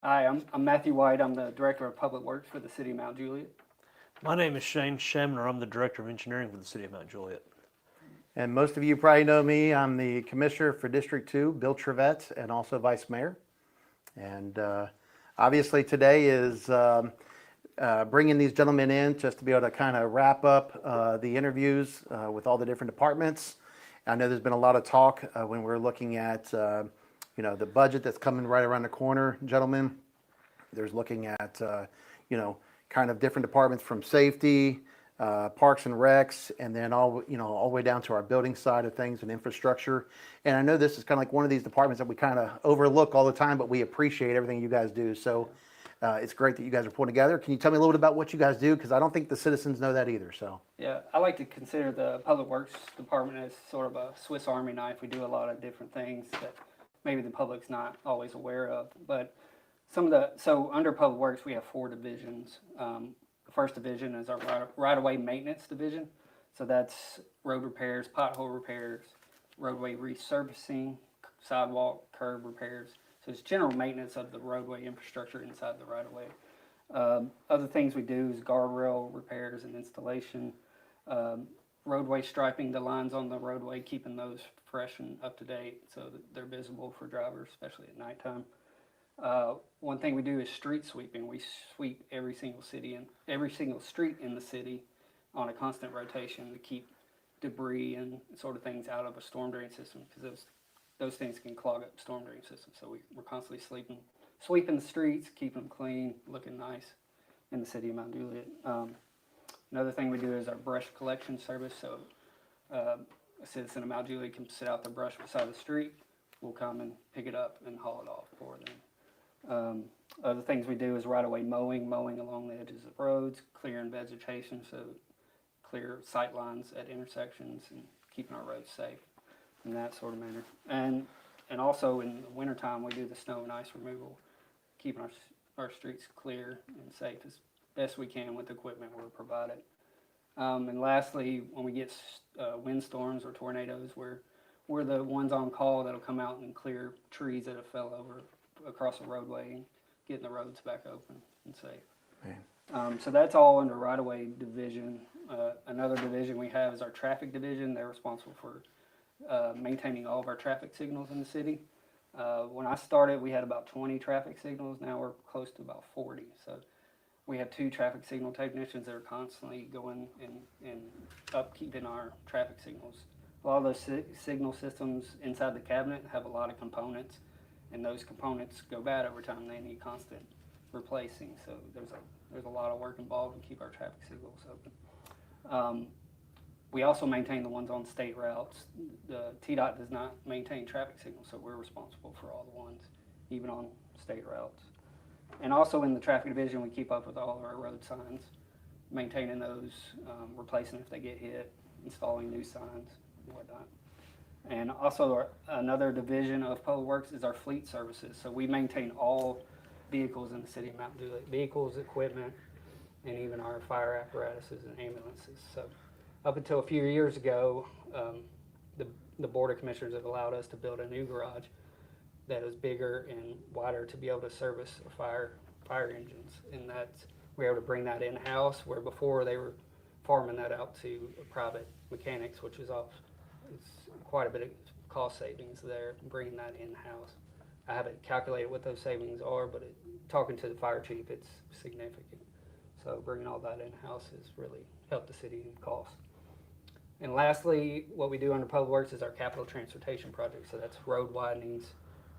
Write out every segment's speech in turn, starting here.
Hi, I'm Matthew White. I'm the Director of Public Works for the City of Mount Juliet. My name is Shane Shamner. I'm the Director of Engineering for the City of Mount Juliet. And most of you probably know me. I'm the Commissioner for District 2, Bill Trivett, and also Vice Mayor. And obviously today is bringing these gentlemen in just to be able to kind of wrap up the interviews with all the different departments. I know there's been a lot of talk when we're looking at the budget that's coming right around the corner, gentlemen. There's looking at kind of different departments from safety, parks and recs, and then all the way down to our building side of things and infrastructure. And I know this is kind of like one of these departments that we kind of overlook all the time, but we appreciate everything you guys do. So it's great that you guys are pulling together. Can you tell me a little bit about what you guys do? Because I don't think the citizens know that either. So Yeah, I like to consider the Public Works Department as sort of a Swiss Army knife. We do a lot of different things that maybe the public's not always aware of. But so under Public Works, we have 4 divisions. The first division is our right-of-way maintenance division. So that's road repairs, pothole repairs, roadway resurfacing, sidewalk, curb repairs. So it's general maintenance of the roadway infrastructure inside the right-of-way. Other things we do is guardrail repairs and installation, roadway striping the lines on the roadway, keeping those fresh and up to date so that they're visible for drivers, especially at nighttime. One thing we do is street sweeping. We sweep every single street in the city on a constant rotation to keep debris and sort of things out of a storm drain system, because those things can clog up storm drain systems. So we're constantly sweeping the streets, keeping them clean, looking nice in the city of Mount Juliet. Another thing we do is our brush collection service. So a citizen of Mount Juliet can sit out their brush beside the street. We'll come and pick it up and haul it off for them. Other things we do is right-of-way mowing along the edges of roads, clearing vegetation, so clear sight lines at intersections and keeping our roads safe in that sort of manner. And also in the wintertime, we do the snow and ice removal, keeping our streets clear and safe as best we can with the equipment we're provided. And lastly, when we get windstorms or tornadoes, we're the ones on call that'll come out and clear trees that have fell over across the roadway and getting the roads back open and safe. So that's all under right-of-way division. Another division we have is our traffic division. They're responsible for maintaining all of our traffic signals in the city. When I started, we had about 20 traffic signals. Now we're close to about 40. So we have 2 traffic signal technicians that are constantly going and upkeeping our traffic signals. A lot of those signal systems inside the cabinet have a lot of components, and those components go bad over time. They need constant replacing. So there's a lot of work involved to keep our traffic signals open. We also maintain the ones on state routes. The TDOT does not maintain traffic signals, so we're responsible for all the ones, even on state routes. And also in the traffic division, we keep up with all of our road signs, maintaining those, replacing if they get hit, installing new signs and whatnot. And also another division of Public Works is our fleet services. So we maintain all vehicles in the city of Mount Juliet, vehicles, equipment, and even our fire apparatuses and ambulances. So up until a few years ago, the Board of Commissioners have allowed us to build a new garage that is bigger and wider to be able to service fire engines. And we're able to bring that in-house, where before they were farming that out to private mechanics, which is it's quite a bit of cost savings there, bringing that in-house. I haven't calculated what those savings are, but talking to the fire chief, it's significant. So bringing all that in-house has really helped the city in cost. And lastly, what we do under Public Works is our capital transportation project. So that's road widenings,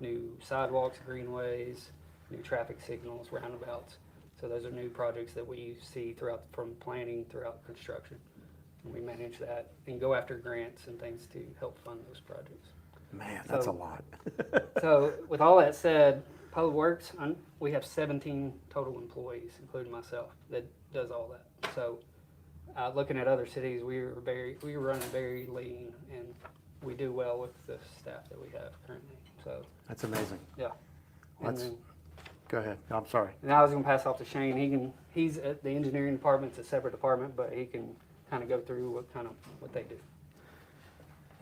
new sidewalks, greenways, new traffic signals, roundabouts. So those are new projects that we see from planning throughout construction. And we manage that and go after grants and things to help fund those projects. man, that's a lot. So with all that said, Public Works, we have 17 total employees, including myself, that does all that. So looking at other cities, we were running very lean, and we do well with the staff that we have currently. So That's amazing. yeah. Go ahead. I'm sorry. Now I was going to pass off to Shane. He's at the engineering department. It's a separate department, but he can kind of go through what they do.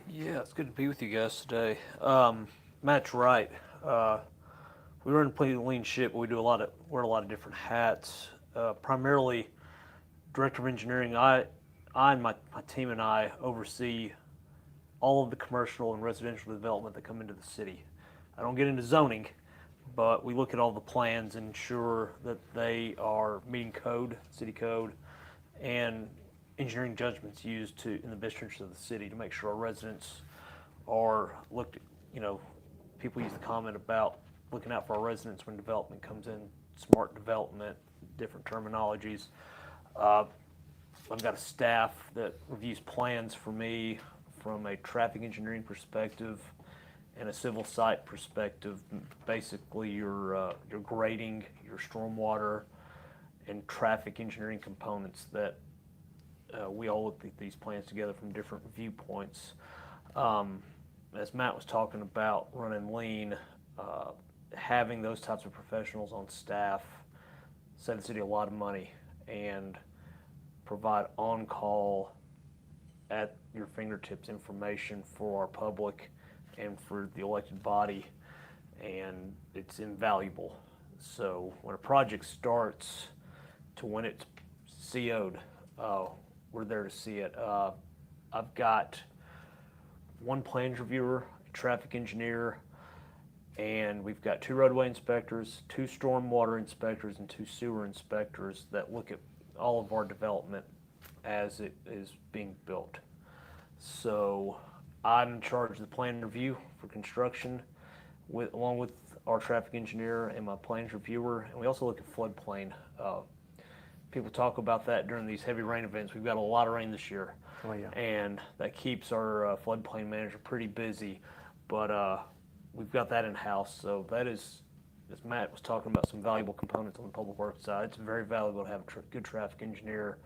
Yeah, it's good to be with you guys today. Matt's right. We run a pretty lean ship, but we do wear a lot of different hats. Primarily, director of engineering. I and my team and I oversee all of the commercial and residential development that come into the city. I don't get into zoning, but we look at all the plans and ensure that they are meeting code, city code, and engineering judgments used in the best interest of the city to make sure our residents are looked at. People use the comment about looking out for our residents when development comes in, smart development, different terminologies. I've got a staff that reviews plans for me from a traffic engineering perspective and a civil site perspective. Basically, your grading, your stormwater, and traffic engineering components that we all look at these plans together from different viewpoints. As Matt was talking about running lean, having those types of professionals on staff save the city a lot of money and provide on-call, at your fingertips information for our public and for the elected body, and it's invaluable. So when a project starts to when it's CO'd, we're there to see it. I've got one plans reviewer, a traffic engineer, and we've got 2 roadway inspectors, 2 stormwater inspectors, and 2 sewer inspectors that look at all of our development as it is being built. So I'm in charge of the plan review for construction, along with our traffic engineer and my plans reviewer, and we also look at floodplain. People talk about that during these heavy rain events. We've got a lot of rain this year, and that keeps our floodplain manager pretty busy. But we've got that in house, so that is, as Matt was talking about, some valuable components on the public works side. It's very valuable to have a good traffic engineer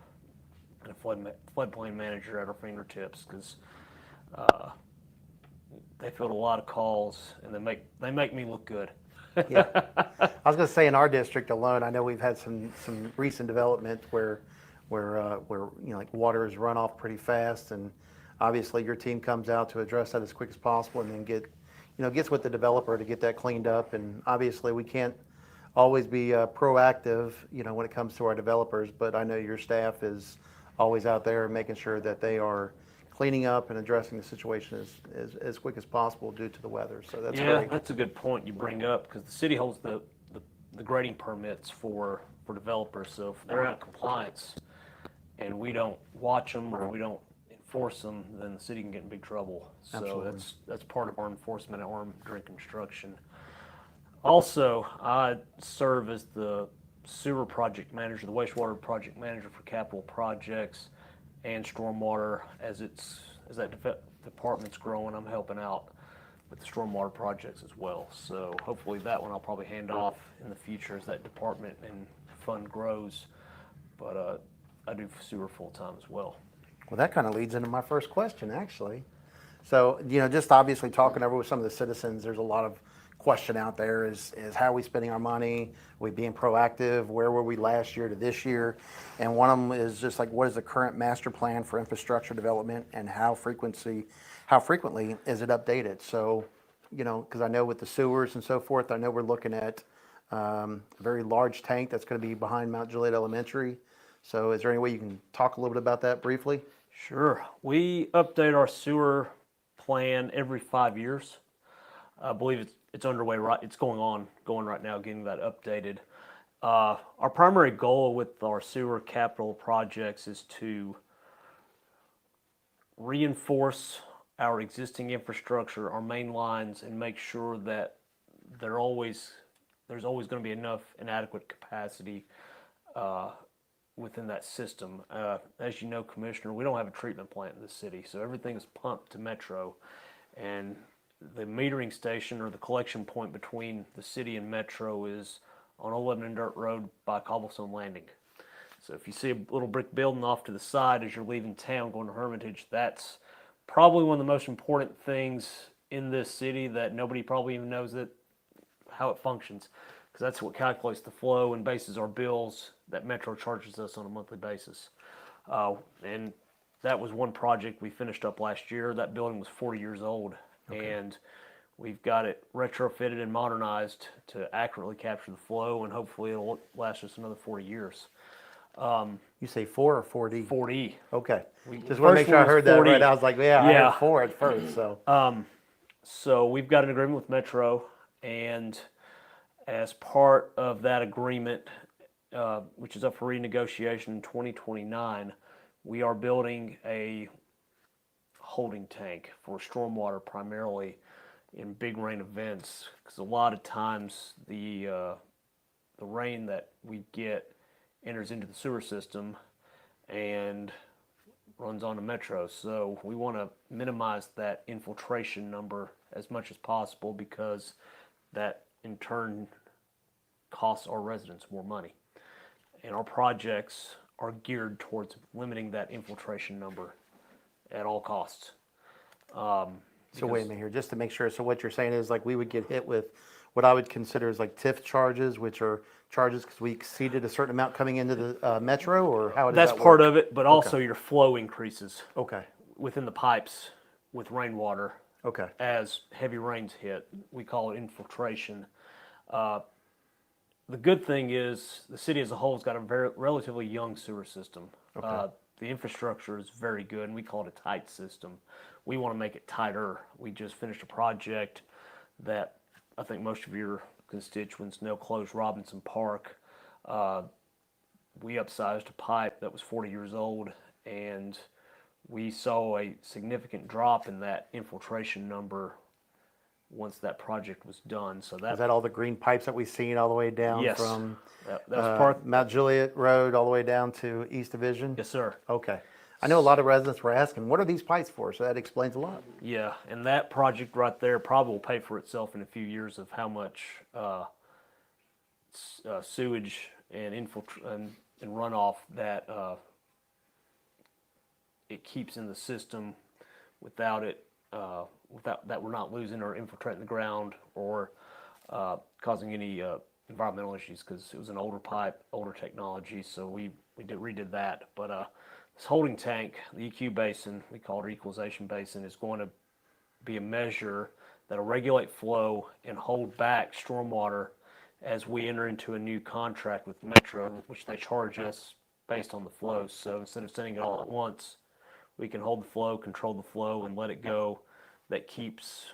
and a floodplain manager at our fingertips, because they field a lot of calls and they make me look good. Yeah, I was going to say in our district alone, I know we've had some recent development where like water is run off pretty fast, and obviously your team comes out to address that as quick as possible, and then gets with the developer to get that cleaned up. And obviously we can't always be proactive, when it comes to our developers, but I know your staff is always out there making sure that they are cleaning up and addressing the situation as quick as possible due to the weather. So that's great. That's a good point you bring up, because the city holds the grading permits for developers. So if they're out of compliance and we don't watch them or we don't enforce them, then the city can get in big trouble. So Absolutely. that's part of our enforcement arm during construction. Also, I serve as the sewer project manager, the wastewater project manager for capital projects and stormwater. As that department's growing, I'm helping out with the stormwater projects as well. So hopefully that one I'll probably hand off in the future as that department and fund grows. But I do sewer full time as well. Well, that kind of leads into my first question, actually. So, just obviously talking over with some of the citizens, there's a lot of question out there is how are we spending our money? Are we being proactive? Where were we last year to this year? And one of them is just like, what is the current master plan for infrastructure development, and how frequently is it updated? So, because I know with the sewers and so forth, I know we're looking at a very large tank that's going to be behind Mount Juliet Elementary. So is there any way you can talk a little bit about that briefly? Sure. We update our sewer plan every 5 years. I believe it's underway, right? It's going right now, getting that updated. Our primary goal with our sewer capital projects is to reinforce our existing infrastructure, our main lines, and make sure that there's always going to be enough and adequate capacity within that system. As you know, Commissioner, we don't have a treatment plant in the city, so everything is pumped to Metro, and the metering station or the collection point between the city and Metro is on Old Lebanon Dirt Road by Cobblestone Landing. So if you see a little brick building off to the side as you're leaving town going to Hermitage, that's probably one of the most important things in this city that nobody probably even knows how it functions, because that's what calculates the flow and bases our bills that Metro charges us on a monthly basis. And that was one project we finished up last year. That building was 40 years old. Okay. And We've got it retrofitted and modernized to accurately capture the flow, and hopefully it'll last us another 40 years. You say 4 or 4D? 4D. Okay. We- Just want to make first sure I one was heard that 4D. right. I was like, yeah, I Yeah. heard 4 at first. So So we've got an agreement with Metro, and as part of that agreement, which is up for renegotiation in 2029, we are building a holding tank for stormwater primarily in big rain events, because a lot of times the rain that we get enters into the sewer system and runs on to Metro. So we want to minimize that infiltration number as much as possible, because that in turn costs our residents more money. And our projects are geared towards limiting that infiltration number at all costs. So wait a minute here, just to make sure. So what you're saying is like we would get hit with what I would consider as like TIF charges, which are charges because we exceeded a certain amount coming into the metro, or how does That's that part work? of it, but also your flow increases Okay. within the pipes with rainwater Okay. as heavy rains hit. We call it infiltration. The good thing is the city as a whole has got a relatively young sewer system. The infrastructure is very good, and we call it a tight system. We want to make it tighter. We just finished a project that I think most of your constituents know, closed Robinson Park. We upsized a pipe that was 40 years old, and we saw a significant drop in that infiltration number once that project was done. So Is that all the green pipes that we've seen all the way down yes, from that was part. Mount Juliet Road all the way down to East Division? Yes, sir. Okay. I know a lot of residents were asking, what are these pipes for? So that explains a lot. Yeah, and that project right there probably will pay for itself in a few years of how much sewage and and runoff that it keeps in the system without it, without that we're not losing or infiltrating the ground or causing any environmental issues, because it was an older pipe, older technology. So we redid that. But this holding tank, the EQ basin, we call it equalization basin, is going to be a measure that'll regulate flow and hold back stormwater as we enter into a new contract with Metro, which they charge us based on the flow. So instead of sending it all at once, we can hold the flow, control the flow, and let it go. That keeps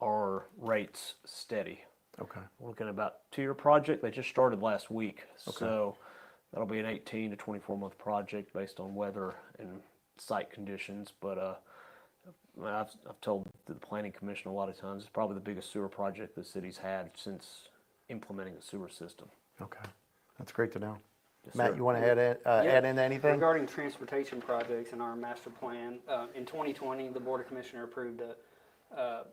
our rates steady. Okay. We're looking at about a 2-year project. They just started last week. So that'll be an 18 to 24 month project based on weather and site conditions. But I've told the Planning Commission a lot of times, it's probably the biggest sewer project the city's had since implementing the sewer system. Okay. That's great to know. Yes, Matt, sir. you want to add in anything? Regarding transportation projects in our master plan, in 2020, the Board of Commissioners approved a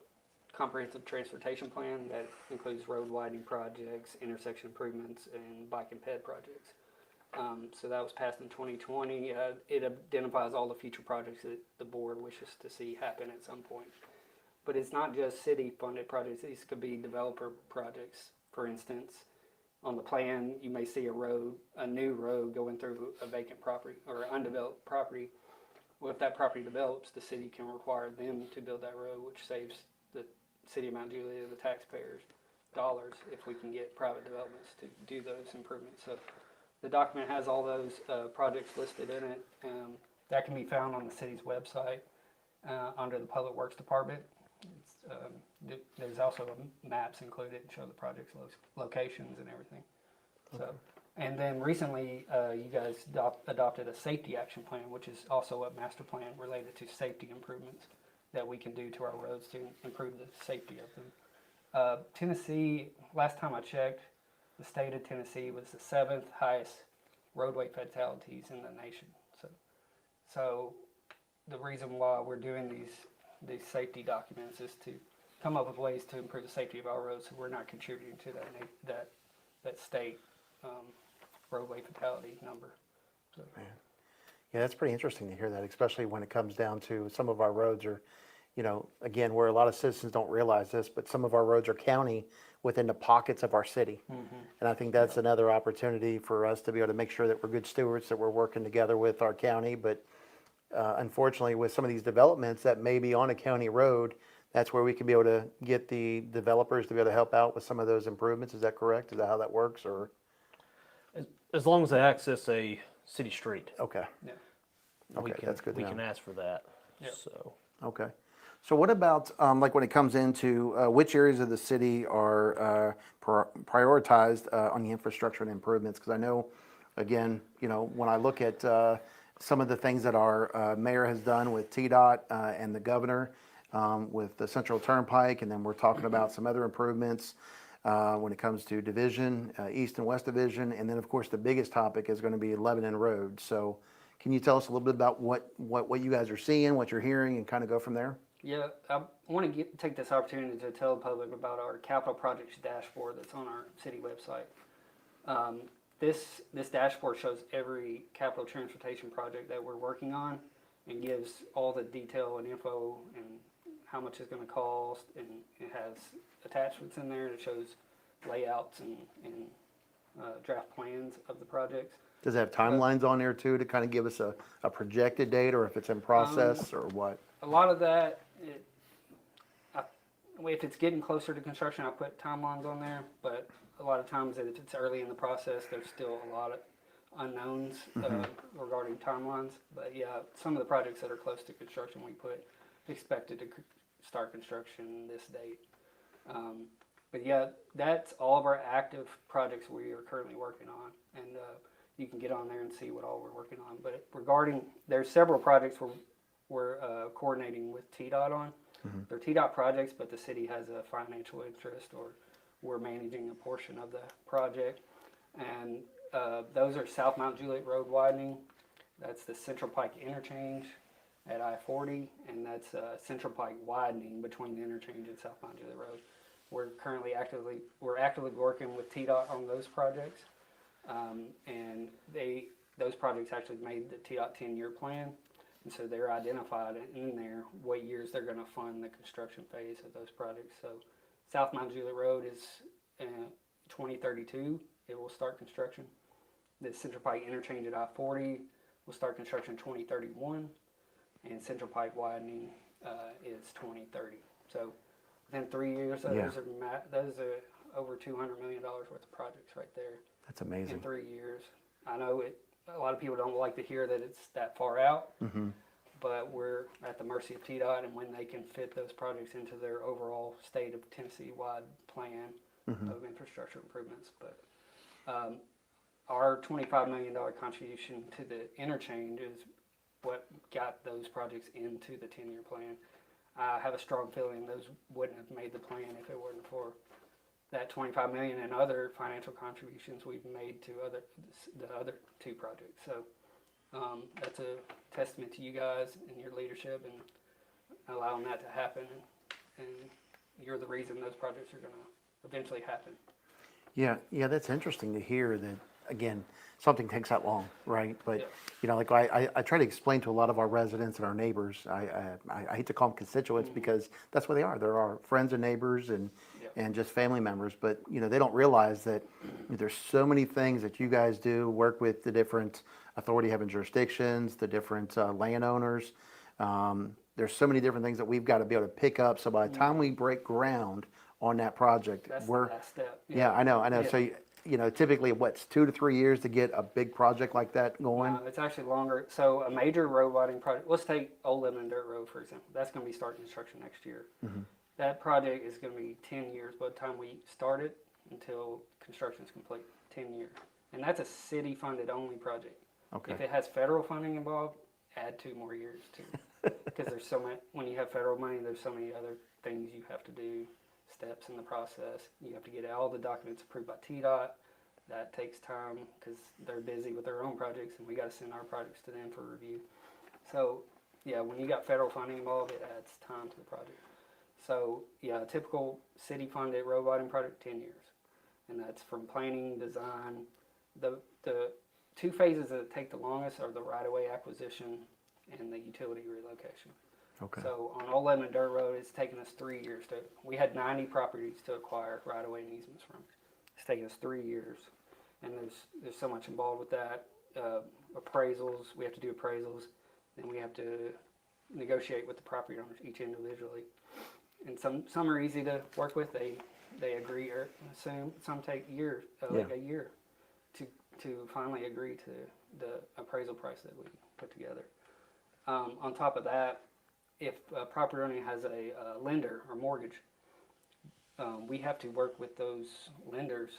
comprehensive transportation plan that includes road widening projects, intersection improvements, and bike and ped projects. So that was passed in 2020. It identifies all the future projects that the board wishes to see happen at some point. But it's not just city-funded projects. These could be developer projects. For instance, on the plan, you may see a new road going through a vacant property or undeveloped property. Well, if that property develops, the city can require them to build that road, which saves the city of Mount Juliet, the taxpayers, dollars if we can get private developments to do those improvements. So the document has all those projects listed in it. That can be found on the city's website under the Public Works Department. There's also maps included to show the project's locations and everything. So, and then recently, you guys adopted a safety action plan, which is also a master plan related to safety improvements that we can do to our roads to improve the safety of them. Tennessee, last time I checked, the state of Tennessee was the 7th highest roadway fatalities in the nation. So the reason why we're doing these safety documents is to come up with ways to improve the safety of our roads, so we're not contributing to that state roadway fatality number. So. Yeah, that's pretty interesting to hear that, especially when it comes down to some of our roads are, again, where a lot of citizens don't realize this, but some of our roads are county within the pockets of our city. Mm-hmm. And I think that's another opportunity for us to be able to make sure that we're good stewards, that we're working together with our county. But unfortunately, with some of these developments that may be on a county road, that's where we can be able to get the developers to be able to help out with some of those improvements. Is that correct? Is that how that works, or? As long as they access a city street, Okay, Yeah. we okay, can, that's good to we know. can ask for that. Yeah. So, Okay. So what about, like when it comes into, which areas of the city are prioritized on the infrastructure and improvements? Because I know, again, when I look at some of the things that our mayor has done with TDOT and the governor with the Central Turnpike, and then we're talking about some other improvements when it comes to Division, East and West Division, and then of course the biggest topic is going to be Lebanon Road. So can you tell us a little bit about what you guys are seeing, what you're hearing, and kind of go from there? Yeah, I want to take this opportunity to tell the public about our capital projects dashboard that's on our city website. This dashboard shows every capital transportation project that we're working on and gives all the detail and info and how much it's going to cost, and it has attachments in there that shows layouts and draft plans of the projects. Does it have timelines on there too to kind of give us a projected date, or if it's in process or what? A lot of that, if it's getting closer to construction, I put timelines on there, but a lot of times if it's early in the process, there's still a lot of unknowns regarding timelines. But yeah, some of the projects that are close to construction, we put expected to start construction this date. But yeah, that's all of our active projects we are currently working on, and you can get on there and see what all we're working on. But regarding, there's several projects we're coordinating with TDOT on. They're TDOT projects, but the city has a financial interest, or we're managing a portion of the project. And those are South Mount Juliet Road widening. That's the Central Pike interchange at I-40, and that's Central Pike widening between the interchange and South Mount Juliet Road. We're currently actively working with TDOT on those projects, and those projects actually made the TDOT 10-year plan. And so they're identified in there what years they're going to fund the construction phase of those projects. So South Mount Juliet Road is 2032. It will start construction. The Central Pike interchange at I-40 will start construction 2031. And Central Pike widening is 2030. So within 3 years, those are over $200 million worth of projects right there. That's amazing. In 3 years. I know a lot of people don't like to hear that it's that far out, but we're at the mercy of TDOT and when they can fit those projects into their overall state of Tennessee-wide plan of infrastructure improvements. But our $25 million contribution to the interchange is what got those projects into the 10-year plan. I have a strong feeling those wouldn't have made the plan if it wasn't for that $25 million and other financial contributions we've made to the other two projects. So that's a testament to you guys and your leadership and allowing that to happen. And you're the reason those projects are going to eventually happen. Yeah, that's interesting to hear that, again, something takes that long, right? But, Yeah. like I try to explain to a lot of our residents and our neighbors, I hate to call them constituents because that's what they are. They're our friends and neighbors and just family members. But, they don't realize that there's so many things that you guys do, work with the different authority having jurisdictions, the different landowners. There's so many different things that we've got to be able to pick up. So by the time we break ground on that project, That's we're, the last step. yeah, I know. Yeah. So, typically what's 2 to 3 years to get a big project like that going? No, it's actually longer. So a major road widening project, let's take Old Lebanon Dirt Road, for example. That's going to be starting construction next year. That project is going to be 10 years by the time we start it until construction is complete, 10 years. And that's a city-funded only project. Okay. If it has federal funding involved, add 2 more years too. Because there's so many, when you have federal money, there's so many other things you have to do, steps in the process. You have to get all the documents approved by TDOT. That takes time because they're busy with their own projects, and we got to send our projects to them for review. So, yeah, when you got federal funding involved, it adds time to the project. So, yeah, a typical city-funded road widening project, 10 years. And that's from planning, design. The 2 phases that take the longest are the right-of-way acquisition and the utility relocation. Okay. So on Old Lebanon Dirt Road, it's taken us 3 years we had 90 properties to acquire right-of-way and easements from. It's taken us 3 years. And there's so much involved with that. Appraisals, we have to do appraisals. Then we have to negotiate with the property owners, each individually. and some are easy to work with. They agree or assume. Some take years, like a year, to finally agree to the appraisal price that we put together. On top of that, if a property owner has a lender or mortgage, we have to work with those lenders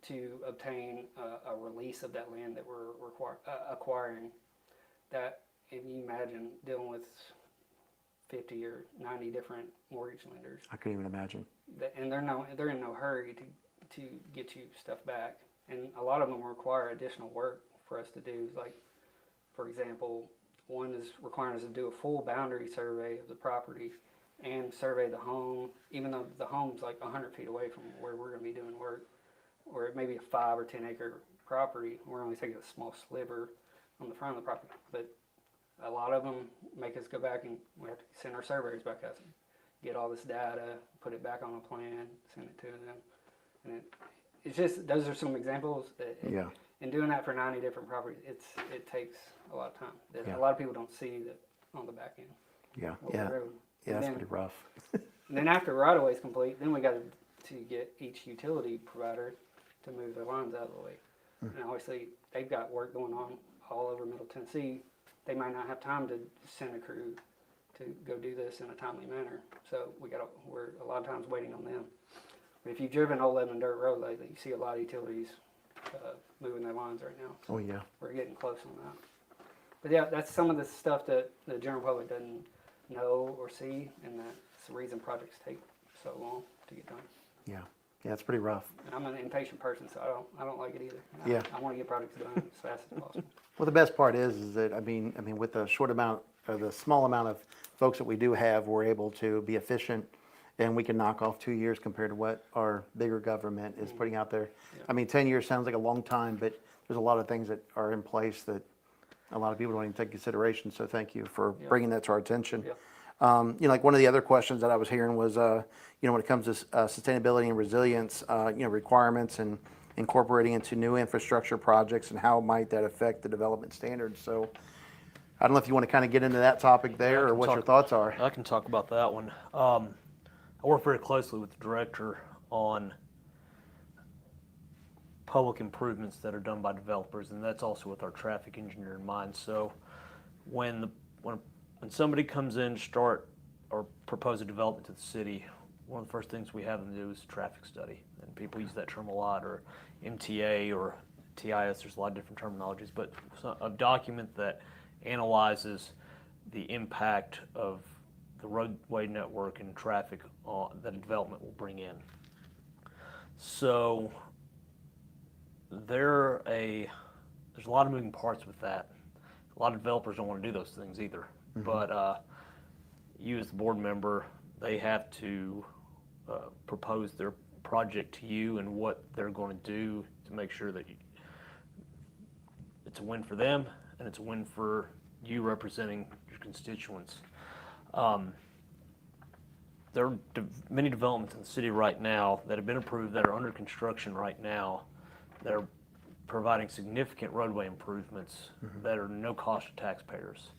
to obtain a release of that land that we're acquiring. That, if you imagine dealing with 50 or 90 different mortgage lenders, I couldn't even imagine. and they're in no hurry to get you stuff back, and a lot of them require additional work for us to do. Like, for example, one is requiring us to do a full boundary survey of the property and survey the home, even though the home's like 100 feet away from where we're going to be doing work, or it may be a 5 or 10 acre property. We're only taking a small sliver on the front of the property, but a lot of them make us go back and we have to send our surveyors back out, get all this data, put it back on a plan, send it to them, and it's just, those are some examples that. And doing that for 90 different properties, it takes a lot of time. That a lot of people don't see that on the back end. Yeah, And that's then, pretty rough. and then after right of way is complete, then we got to get each utility provider to move their lines out of the way. And obviously, they've got work going on all over Middle Tennessee. They might not have time to send a crew to go do this in a timely manner. So we're a lot of times waiting on them. But if you've driven Old Lebanon Dirt Road lately, you see a lot of utilities moving their lines right now. So Oh, yeah. we're getting close on that. But yeah, that's some of the stuff that the general public doesn't know or see, and that's the reason projects take so long to get done. Yeah, it's pretty rough. And I'm an impatient person, so I don't like it either. Yeah. I want to get projects done as fast as possible. Well, the best part is that, I mean, with the short amount, or the small amount of folks that we do have, we're able to be efficient, and we can knock off 2 years compared to what our bigger government is putting out there. Yeah. I mean, 10 years sounds like a long time, but there's a lot of things that are in place that a lot of people don't even take consideration, so thank you for bringing that to our attention. Yeah. Like one of the other questions that I was hearing was, when it comes to sustainability and resilience, requirements and incorporating into new infrastructure projects, and how might that affect the development standards? So I don't know if you want to kind of get into that topic there, or what your thoughts are. I can talk about that one. I work very closely with the director on public improvements that are done by developers, and that's also with our traffic engineer in mind. So when somebody comes in to start or propose a development to the city, one of the first things we have them do is a traffic study. And people use that term a lot, or MTA or TIS, there's a lot of different terminologies, but a document that analyzes the impact of the roadway network and traffic that a development will bring in. So there's a lot of moving parts with that. A lot of developers don't want to do those things either. But you as the board member, they have to propose their project to you and what they're going to do to make sure that it's a win for them and it's a win for you representing your constituents. There are many developments in the city right now that have been approved, that are under construction right now, that are providing significant roadway improvements that are no cost to taxpayers,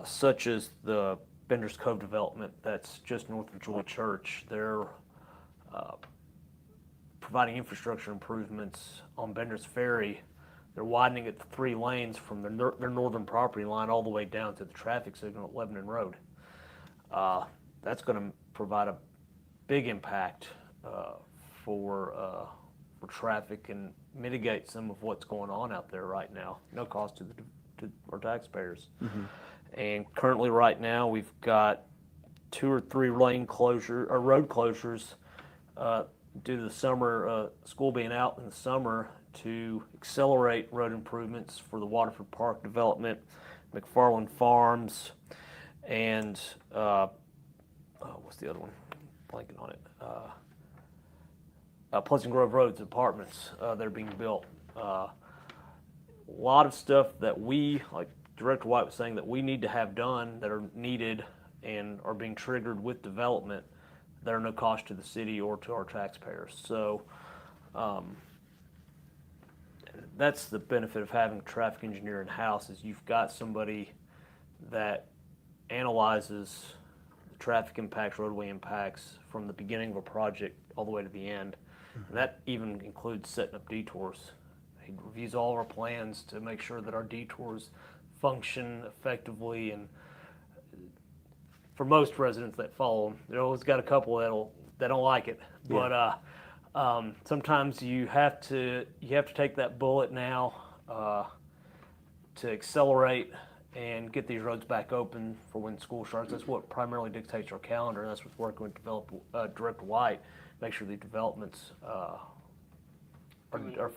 such as the Bender's Cove development that's just north of Joy Church. They're providing infrastructure improvements on Bender's Ferry. They're widening it to 3 lanes from their northern property line all the way down to the traffic signal at Lebanon Road. That's going to provide a big impact for traffic and mitigate some of what's going on out there right now. No cost to our taxpayers. And currently, right now, we've got 2 or 3 road closures due to the summer school being out in the summer, to accelerate road improvements for the Waterford Park development, McFarland Farms, and what's the other one? Blanking on it. Pleasant Grove Roads apartments that are being built. A lot of stuff that we, like Director White was saying, that we need to have done, that are needed and are being triggered with development, that are no cost to the city or to our taxpayers. So that's the benefit of having a traffic engineer in-house, is you've got somebody that analyzes the traffic impacts, roadway impacts from the beginning of a project all the way to the end. And that even includes setting up detours. He reviews all of our plans to make sure that our detours function effectively. And for most residents that follow them, they always got a couple that don't like it. Yeah. But sometimes you have to take that bullet now to accelerate and get these roads back open for when school starts. That's what primarily dictates our calendar, and that's what's working with Director White. Make sure the developments are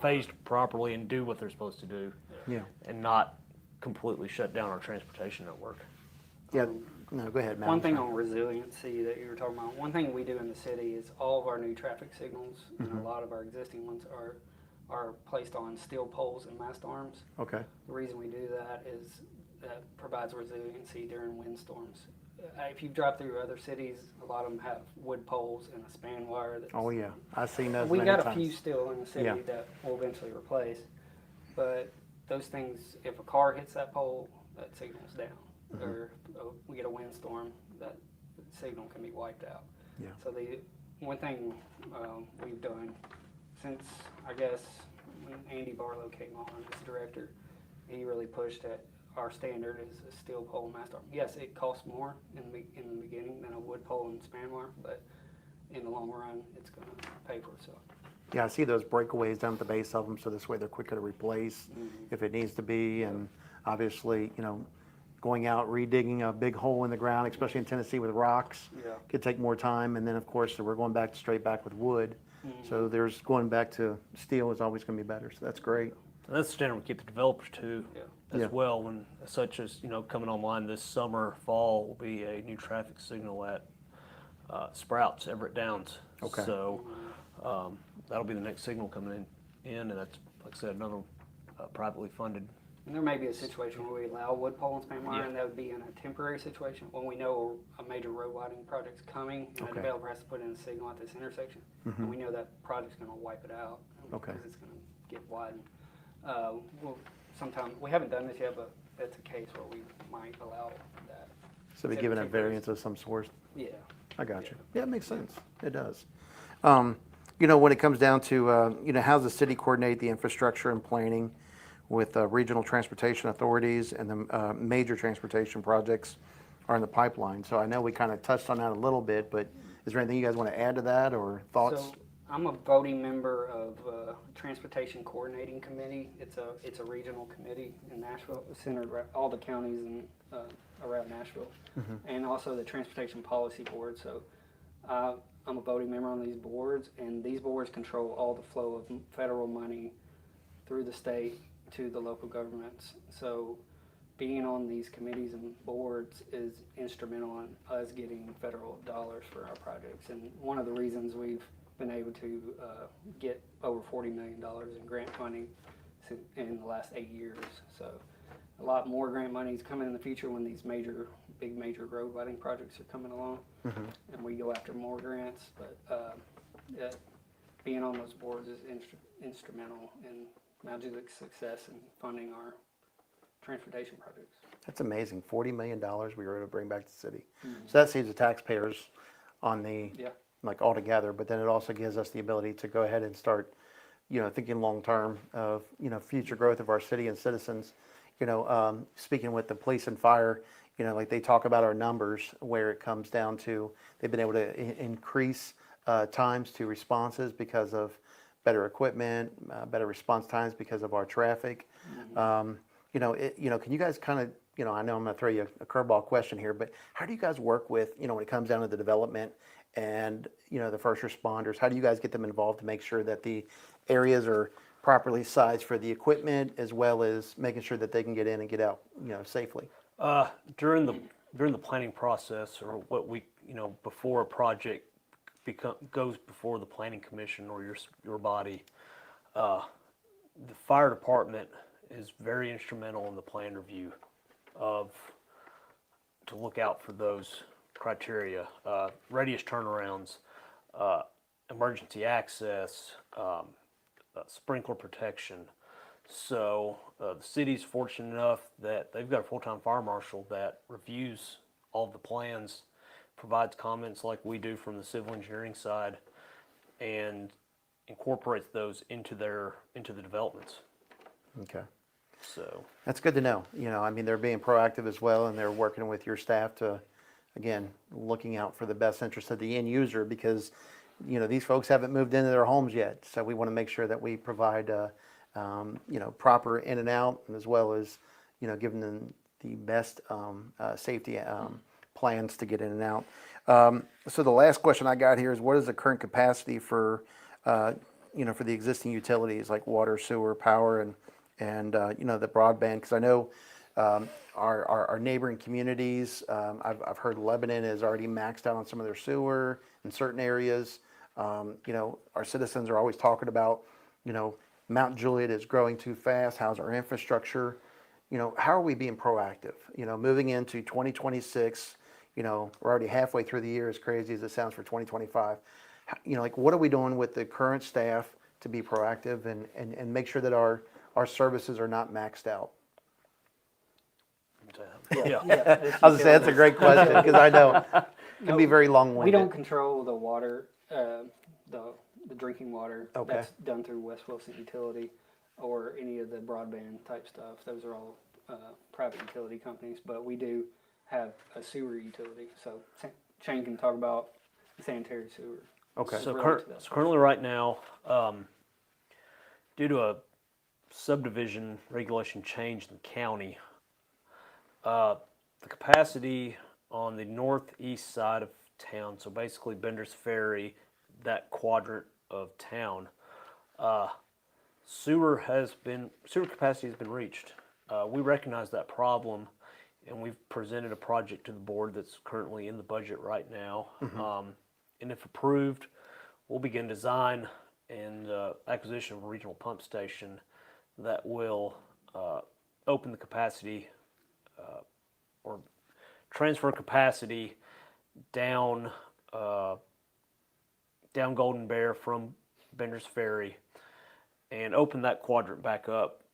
phased properly and do what they're supposed to do, Yeah. and not completely shut down our transportation network. Yeah. No, go ahead, Matt. One thing on resiliency that you were talking about, one thing we do in the city is all of our new traffic signals, and a lot of our existing ones are placed on steel poles and mast arms. Okay. The reason we do that is that provides resiliency during windstorms. If you drive through other cities, a lot of them have wood poles and a span wire. That's, Oh yeah, I've seen those we many got a times. few still in the city Yeah. that we'll eventually replace, but those things, if a car hits that pole, that signal's down. Or we get a windstorm, that signal can be wiped out. Yeah. So the one thing we've done since, I guess, when Andy Barlow came on as director, he really pushed that our standard is a steel pole mast arm. Yes, it costs more in the beginning than a wood pole and span wire, but in the long run, it's going to pay for itself. Yeah, I see those breakaways down at the base of them, so this way they're quicker to replace if it needs to be. And obviously, going out, redigging a big hole in the ground, especially in Tennessee with rocks, Yeah. could take more time. And then, of course, we're going back straight back with wood. So there's going back to steel is always going to be better. So that's great. And that's the standard we keep the developers to Yeah. as Yeah. well. When such as coming online this summer, fall will be a new traffic signal at Sprouts, Everett Downs. Okay. So that'll be the next signal coming in, and that's, like I said, another privately funded. And there may be a situation where we allow wood pole and span wire, Yeah. and that would be in a temporary situation. When we know a major road widening project's coming, and Okay. a developer has to put in a signal at this intersection, and we know that project's going to wipe it out Okay. because it's going to get widened. Sometime we haven't done this yet, but it's a case where we might allow that. So be Instead of given a temporary. variance of some sort. Yeah. I got you. Yeah, it makes sense. It does. When it comes down to, how's the city coordinate the infrastructure and planning with regional transportation authorities and the major transportation projects are in the pipeline? So I know we kind of touched on that a little bit, but is there anything you guys want to add to that or thoughts? So I'm a voting member of Transportation Coordinating Committee. It's a regional committee in Nashville, centered around all the counties and around Nashville, and also the Transportation Policy Board. So I'm a voting member on these boards, and these boards control all the flow of federal money through the state to the local governments. So being on these committees and boards is instrumental in us getting federal dollars for our projects. And one of the reasons we've been able to get over $40 million in grant funding in the last 8 years. So a lot more grant money is coming in the future when these big major road widening projects are coming along, and we go after more grants. But being on those boards is instrumental in Magic's success in funding our transportation projects. That's amazing. $40 million we were able to bring back to the city. So that saves the taxpayers on the, like altogether, but then it also gives us the ability to go ahead and start, thinking long-term of, future growth of our city and citizens. Speaking with the police and fire, like they talk about our numbers where it comes down to, they've been able to increase times to responses because of better equipment, better response times because of our traffic. Can you guys kind of, I know I'm going to throw you a curveball question here, but how do you guys work with, when it comes down to the development and, the first responders? How do you guys get them involved to make sure that the areas are properly sized for the equipment as well as making sure that they can get in and get out, safely? During the planning process, or what we, before a project goes before the planning commission or your body, the fire department is very instrumental in the plan review to look out for those criteria, radius turnarounds, emergency access, sprinkler protection. So the city's fortunate enough that they've got a full-time fire marshal that reviews all of the plans provides comments like we do from the civil engineering side and incorporates those into the developments. Okay. So That's good to know. I mean, they're being proactive as well, and they're working with your staff to, again, looking out for the best interest of the end user because, these folks haven't moved into their homes yet. So we want to make sure that we provide, proper in and out, as well as, giving them the best safety plans to get in and out. So the last question I got here is, what is the current capacity for, for the existing utilities like water, sewer, power, and the broadband? Because I know our neighboring communities, I've heard Lebanon is already maxed out on some of their sewer in certain areas. Our citizens are always talking about, Mount Juliet is growing too fast. How's our infrastructure? How are we being proactive? Moving into 2026, we're already halfway through the year, as crazy as it sounds for 2025. What are we doing with the current staff to be proactive and make sure that our services are not maxed out? yeah. I was gonna say, that's a great question, because I know it can be very long-winded. We don't control the water, the drinking water. Okay. That's done through West Wilson Utility or any of the broadband type stuff. Those are all private utility companies, but we do have a sewer utility. So Shane can talk about the sanitary sewer. Okay. So, Related to that. so currently right now, due to a subdivision regulation change in the county, the capacity on the northeast side of town, so basically Bender's Ferry, that quadrant of town, sewer capacity has been reached. We recognize that problem, and we've presented a project to the board that's currently in the budget right now. And if approved, we'll begin design and acquisition of a regional pump station that will open the capacity or transfer capacity down Golden Bear from Bender's Ferry and open that quadrant back up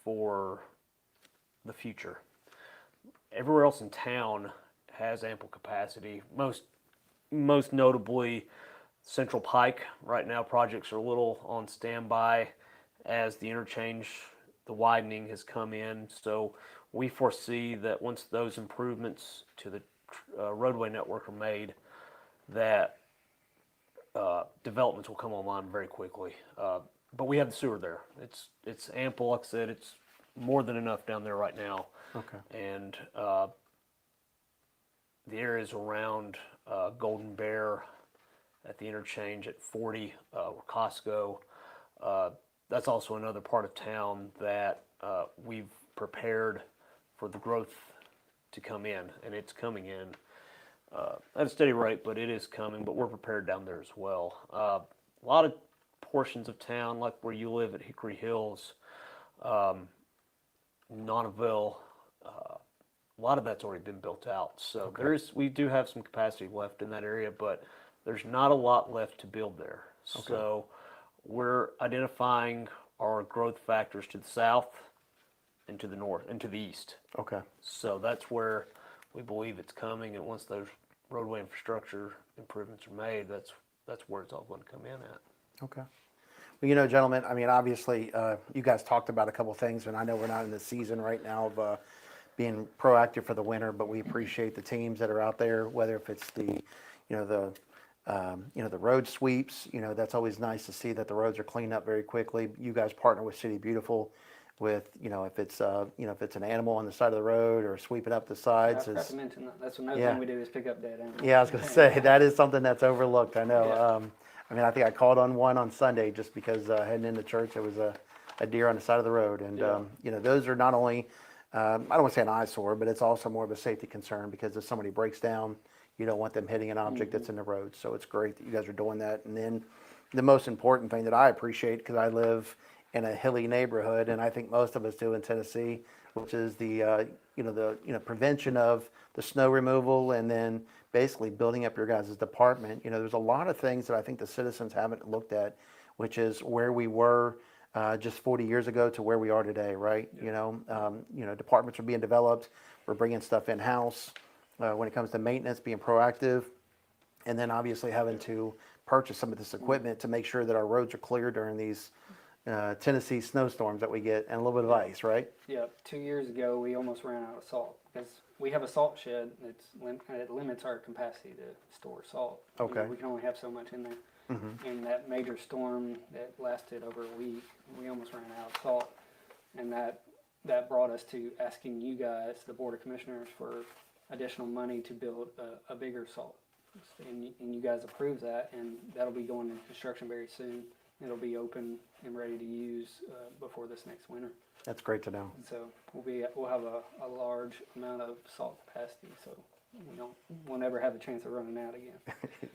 for the future. Everywhere else in town has ample capacity. Most notably, Central Pike. Right now, projects are a little on standby as the interchange, the widening has come in. So we foresee that once those improvements to the roadway network are made, that developments will come online very quickly. But we have the sewer there. It's ample. Like I said, it's more than enough down there right now. Okay. And the areas around Golden Bear at the interchange at 40, Costco, that's also another part of town that we've prepared for the growth to come in, and it's coming in at a steady rate, but it is coming, but we're prepared down there as well. A lot of portions of town, like where you live at Hickory Hills, Nonneville, a lot of that's already been built out. So we do have some capacity left in that area, but there's not a lot left to build there. So we're identifying our growth factors to the south and to the north and to the east. Okay. So that's where we believe it's coming, and once those roadway infrastructure improvements are made, that's where it's all going to come in at. Okay. Well, gentlemen, I mean, obviously, you guys talked about a couple of things, and I know we're not in the season right now of being proactive for the winter, but we appreciate the teams that are out there, whether if it's the road sweeps. That's always nice to see that the roads are cleaned up very quickly. You guys partner with City Beautiful with, if it's an animal on the side of the road or sweeping up the sides. I forgot to mention that. That's another Yeah. thing we do is pick up dead animals. Yeah, I was going to say, that is something that's overlooked, I know. Yeah. I mean, I think I called on one on Sunday just because heading into church, there was a deer on the side of the road. And, those are not only, I don't want to say an eyesore, but it's also more of a safety concern because if somebody breaks down, you don't want them hitting an object that's in the road. So it's great that you guys are doing that. And then the most important thing that I appreciate, because I live in a hilly neighborhood, and I think most of us do in Tennessee, which is the prevention of the snow removal and then basically building up your guys' department. There's a lot of things that I think the citizens haven't looked at, which is where we were just 40 years ago to where we are today, right? Yeah. Departments are being developed. We're bringing stuff in-house. when it comes to maintenance, being proactive, and then obviously having to purchase some of this equipment to make sure that our roads are clear during these Tennessee snowstorms that we get, and a little bit of ice, right? Yeah, 2 years ago, we almost ran out of salt because we have a salt shed it limits our capacity to store salt. Okay. We can only have so much in there. And that major storm that lasted over a week, we almost ran out of salt. And that brought us to asking you guys, the Board of Commissioners, for additional money to build a bigger salt. And you guys approved that, and that'll be going into construction very soon. It'll be open and ready to use before this next winter. That's great to know. And so we'll have a large amount of salt capacity, so we'll never have a chance of running out again.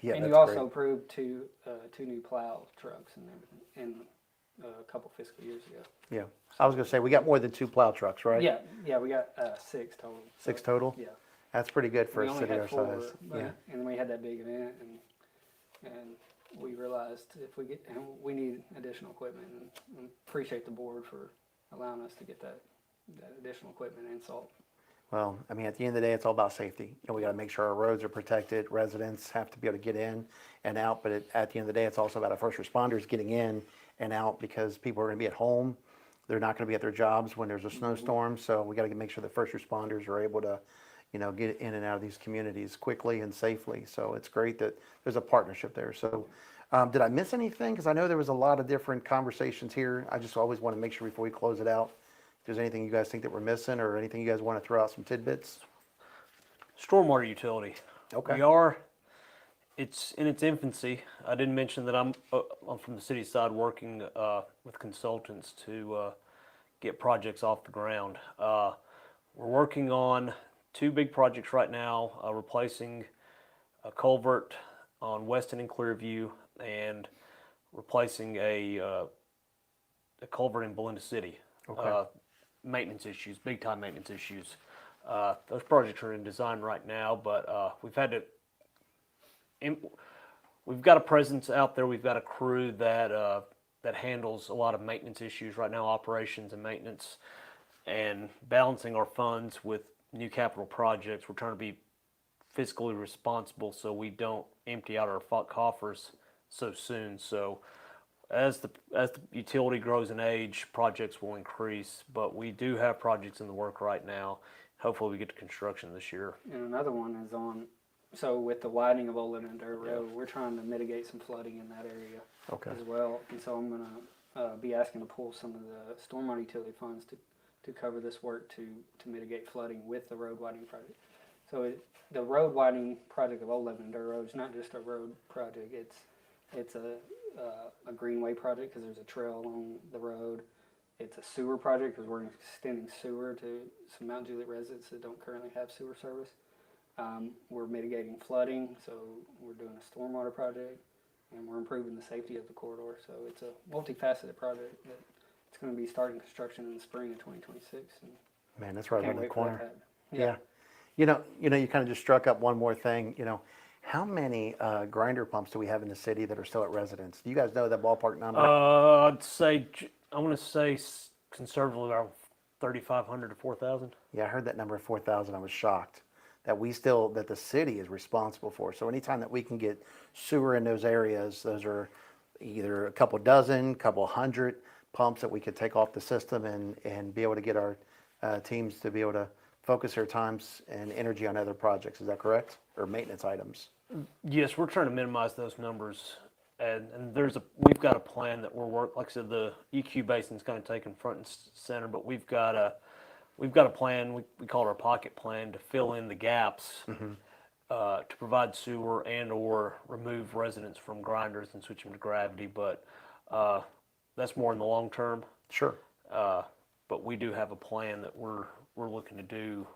Yeah, And that's you also great. approved two new plow trucks and everything in a couple fiscal years ago. Yeah. I was going to say, we got more than 2 plow trucks, right? Yeah, we got 6 total. 6 total? Yeah. That's pretty good for We a only city had our 4, size. but, Yeah. and then we had that big event, and we realized and we need additional equipment, and appreciate the board for allowing us to get that additional equipment and salt. Well, I mean, at the end of the day, it's all about safety. We got to make sure our roads are protected. Residents have to be able to get in and out. But at the end of the day, it's also about our first responders getting in and out, because people are going to be at home. They're not going to be at their jobs when there's a snowstorm. So we got to make sure the first responders are able to, get in and out of these communities quickly and safely. So it's great that there's a partnership there. So did I miss anything? Because I know there was a lot of different conversations here. I just always want to make sure before we close it out, if there's anything you guys think that we're missing, or anything you guys want to throw out some tidbits. Stormwater utility. Okay. It's in its infancy. I didn't mention that I'm from the city side working with consultants to get projects off the ground. We're working on 2 big projects right now, replacing a culvert on Weston and Clearview, and replacing a culvert in Belinda City. Okay. Maintenance issues, big time maintenance issues. Those projects are in design right now, but we've got a presence out there. We've got a crew that handles a lot of maintenance issues right now, operations and maintenance, and balancing our funds with new capital projects. We're trying to be fiscally responsible so we don't empty out our coffers so soon. So as the utility grows in age, projects will increase, but we do have projects in the work right now. Hopefully we get to construction this year. And another one is so with the widening of Old Lebanon Dirt Road, we're trying to mitigate some flooding in that area Okay. as well. And so I'm going to be asking to pull some of the stormwater utility funds to cover this work to mitigate flooding with the road widening project. So the road widening project of Old Lebanon Dirt Road is not just a road project. It's a greenway project because there's a trail along the road. It's a sewer project because we're extending sewer to some Mount Juliet residents that don't currently have sewer service. We're mitigating flooding, so we're doing a stormwater project, and we're improving the safety of the corridor. So it's a multifaceted project that it's going to be starting construction in the spring of 2026. And Man, that's right can't around the wait for that to corner. happen. Yeah. You kind of just struck up one more thing. How many grinder pumps do we have in the city that are still at residence? Do you guys know that ballpark number? I want to say conservatively around 3,500 to 4,000. Yeah, I heard that number of 4,000. I was shocked that that the city is responsible for. So anytime that we can get sewer in those areas, those are either a couple dozen, couple hundred pumps that we could take off the system and be able to get our teams to be able to focus their times and energy on other projects. Is that correct? Or maintenance items? Yes, we're trying to minimize those numbers, and we've got a plan that like I said, the EQ basin's kind of taken front and center, but we've got a plan. We call it our pocket plan to fill in the gaps, to provide sewer and or remove residents from grinders and switch them to gravity. But that's more in the long term. Sure. But we do have a plan that we're looking to do,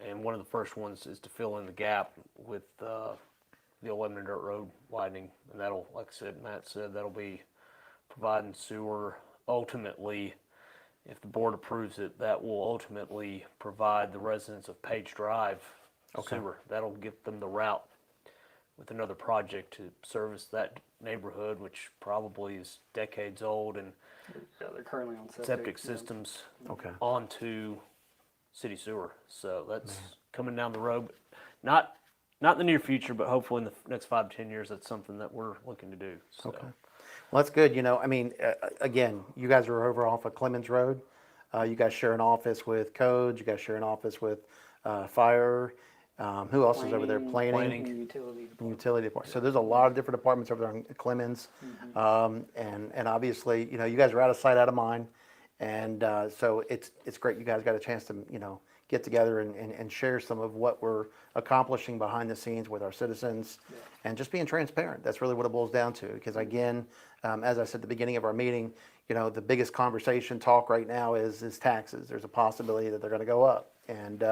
and one of the first ones is to fill in the gap with the Old Lebanon Dirt Road widening, and that'll, like I said, Matt said, that'll be providing sewer. Ultimately, if the board approves it, that will ultimately provide the residents of Page Drive sewer. That'll get them the route with another project to service that neighborhood, which probably is decades old, and Yeah, they're currently on septic systems Okay. onto city sewer. So that's coming down the road. not in the near future, but hopefully in the next 5 to 10 years, that's something that we're looking to do. So. Okay. Well, that's good. I mean, again, you guys are over off of Clemens Road. You guys share an office with codes. You guys share an office with fire. Who else is over there? Planning. And utility department. Utility department. So there's a lot of different departments over there on Clemens. And obviously, you guys are out of sight, out of mind. And so it's great you guys got a chance to, get together and share some of what we're accomplishing behind the scenes with our citizens and just being transparent. That's really what it boils down to. Because again, as I said at the beginning of our meeting, the biggest conversation talk right now is taxes. There's a possibility that they're going to go up. And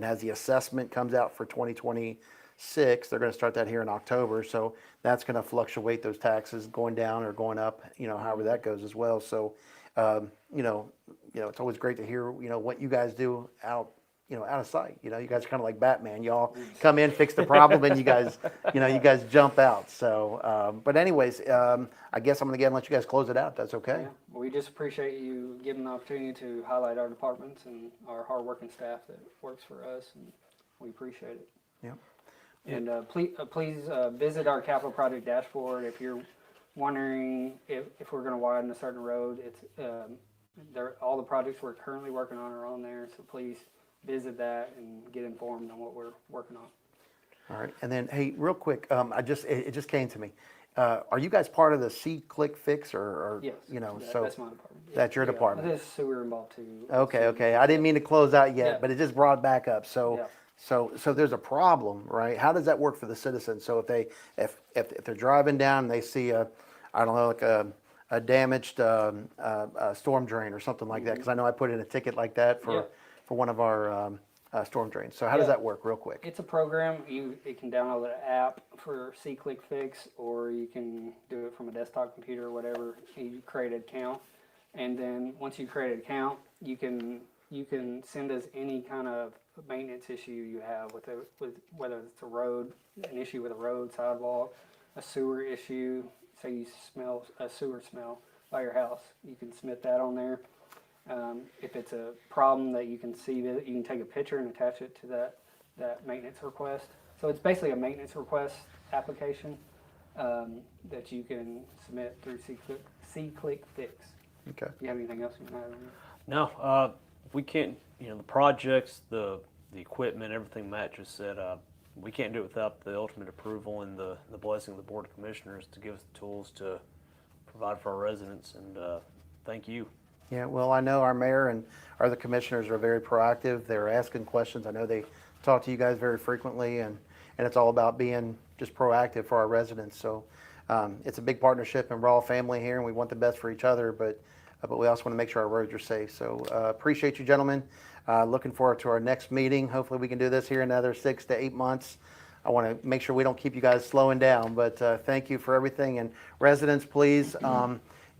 as the assessment comes out for 2026, they're going to start that here in October. So that's going to fluctuate those taxes going down or going up, however that goes as well. So, it's always great to hear, what you guys do out of sight. You guys are kind of like Batman. Y'all come in, fix the problem, and you guys jump out. So, but anyways, I guess I'm going to let you guys close it out. That's okay. Yeah. Well, we just appreciate you giving the opportunity to highlight our departments and our hardworking staff that works for us, and we appreciate it. Yeah. And please visit our capital project dashboard if you're wondering if we're going to widen a certain road. It's all the projects we're currently working on are on there, so please visit that and get informed on what we're working on. All right, and then hey, real quick, it just came to me. Are you guys part of the C-Click Fix or Yes, so that's my department. Yeah. that's your department? There's sewer involved too. Okay. I didn't mean to close out yet, Yeah. but it just brought back up. So. Yeah. So there's a problem, right? How does that work for the citizens? So if they're driving down and they see like a damaged storm drain or something like that, because I know I put in a ticket like that for one of our storm drains. So how does that work, real quick? It's a program. You can download an app for C-Click Fix, or you can do it from a desktop computer or whatever. You create an account, and then once you create an account, you can send us any kind of maintenance issue you have with whether it's an issue with a road, sidewalk, a sewer issue. Say you smell a sewer smell by your house, you can submit that on there. If it's a problem that you can see, that you can take a picture and attach it to that maintenance request. So it's basically a maintenance request application that you can submit through C-Click Fix. Okay. Do you have anything else you can add on there? No, we can't. The projects, the equipment, everything Matt just said. We can't do it without the ultimate approval and the blessing of the Board of Commissioners to give us the tools to provide for our residents. And thank you. Yeah, well, I know our mayor and our other commissioners are very proactive. They're asking questions. I know they talk to you guys very frequently, and it's all about being just proactive for our residents. So it's a big partnership, and we're all family here, and we want the best for each other, but we also want to make sure our roads are safe. So appreciate you, gentlemen. Looking forward to our next meeting. Hopefully we can do this here in another 6 to 8 months. I want to make sure we don't keep you guys slowing down, but thank you for everything. And residents, please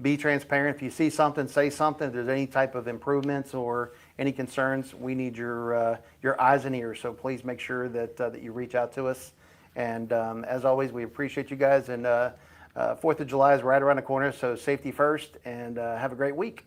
be transparent. If you see something, say something. If there's any type of improvements or any concerns, we need your eyes and ears. So please make sure that you reach out to us. And as always, we appreciate you guys. And 4th of July is right around the corner, so safety first, and have a great week.